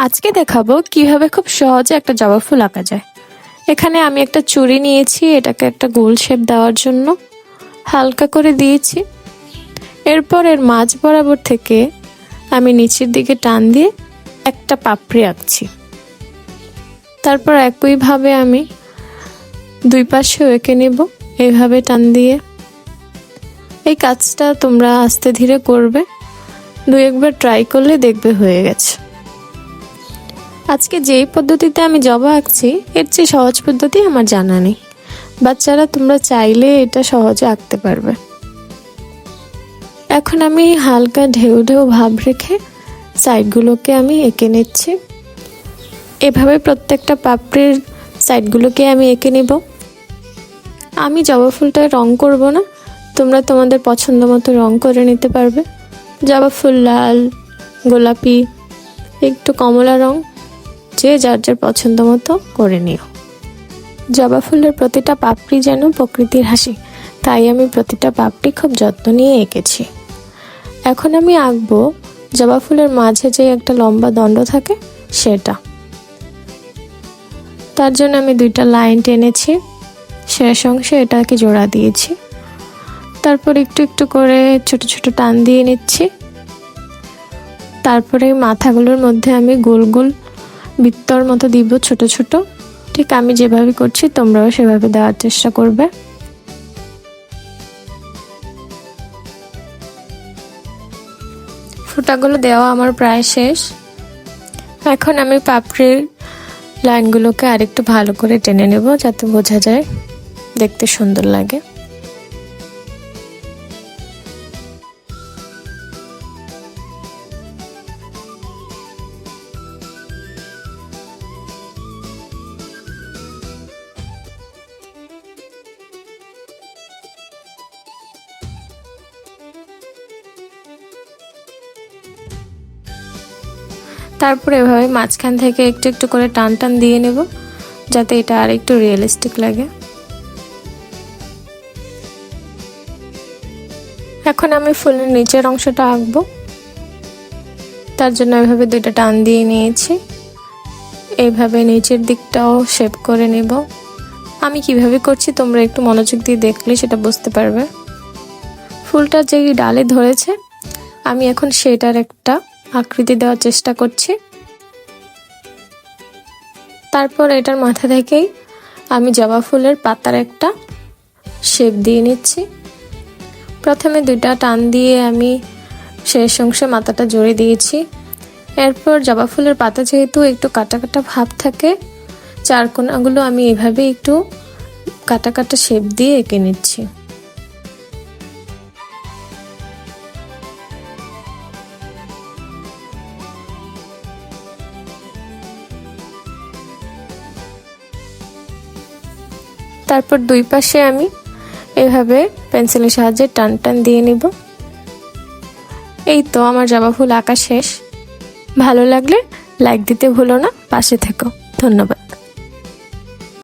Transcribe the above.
আজকে দেখাবো কিভাবে খুব সহজে একটা জবা ফুল আঁকা যায়। এখানে আমি একটা চুড়ি নিয়েছি, এটাকে একটা গোল শেপ দেওয়ার জন্য হালকা করে দিয়েছি। এরপর এর মাঝ বরাবর থেকে আমি নিচের দিকে টান দিয়ে একটা পাপড়ি আঁকছি। তারপর একইভাবে আমি দুই পাশেও এঁকে নেব, এইভাবে টান দিয়ে। এই কাজটা তোমরা আস্তে ধীরে করবে, দুই একবার ট্রাই করলে দেখবে হয়ে গেছে। আজকে যেই পদ্ধতিতে আমি জবা আঁকছি এর চেয়ে সহজ পদ্ধতি আমার জানা নেই। বাচ্চারা তোমরা চাইলে এটা সহজে আঁকতে পারবে। এখন আমি হালকা ঢেউ ঢেউ ভাব রেখে সাইডগুলোকে আমি এঁকে নিচ্ছি। এভাবে প্রত্যেকটা পাপড়ির সাইডগুলোকে আমি এঁকে নেব। আমি জবা ফুলটায় রং করব না, তোমরা তোমাদের পছন্দ মতো রং করে নিতে পারবে। জবা ফুল লাল, গোলাপি, একটু কমলা রং, যে যার যার পছন্দ মতো করে নিও। জবা ফুলের প্রতিটা পাপড়ি যেন প্রকৃতির হাসি, তাই আমি প্রতিটা পাপড়ি খুব যত্ন নিয়ে এঁকেছি। এখন আমি আঁকবো জবা ফুলের মাঝে যে একটা লম্বা দণ্ড থাকে সেটা। তার জন্য আমি দুইটা লাইন টেনেছি, শেষ অংশে এটাকে জোড়া দিয়েছি। তারপর একটু একটু করে ছোট ছোট টান দিয়ে নিচ্ছি। তারপরে মাথাগুলোর মধ্যে আমি গোল গোল বৃত্তর মতো দিব ছোট ছোট। ঠিক আমি যেভাবে করছি তোমরাও সেভাবে দেওয়ার চেষ্টা করবে। ফুটাগুলো দেওয়া আমার প্রায় শেষ। এখন আমি পাপড়ির লাইনগুলোকে আরেকটু ভালো করে টেনে নেব, যাতে বোঝা যায়, দেখতে সুন্দর লাগে। তারপর এভাবে মাঝখান থেকে একটু একটু করে টান টান দিয়ে নেব, যাতে এটা আর একটু রিয়েলিস্টিক লাগে। এখন আমি ফুলের নিচের অংশটা আঁকবো। তার জন্য এভাবে দুইটা টান দিয়ে নিয়েছি। এইভাবে নিচের দিকটাও শেপ করে নেব। আমি কিভাবে করছি তোমরা একটু মনোযোগ দিয়ে দেখলে সেটা বুঝতে পারবে। ফুলটা যে ডালে ধরেছে আমি এখন সেটার একটা আকৃতি দেওয়ার চেষ্টা করছি। তারপর এটার মাথা থেকেই আমি জবা ফুলের পাতার একটা শেপ দিয়ে নিচ্ছি। প্রথমে দুইটা টান দিয়ে আমি শেষ অংশে মাথাটা জড়িয়ে দিয়েছি। এরপর জবা ফুলের পাতা যেহেতু একটু কাটা কাটা ভাব থাকে, চার কোণাগুলো আমি এভাবে একটু কাটা কাটা শেপ দিয়ে এঁকে নিচ্ছি। তারপর দুই পাশে আমি এভাবে পেন্সিলের সাহায্যে টান টান দিয়ে নিব। এই তো আমার জবা ফুল আঁকা শেষ। ভালো লাগলে লাইক দিতে ভুলো না, পাশে থেকো। ধন্যবাদ।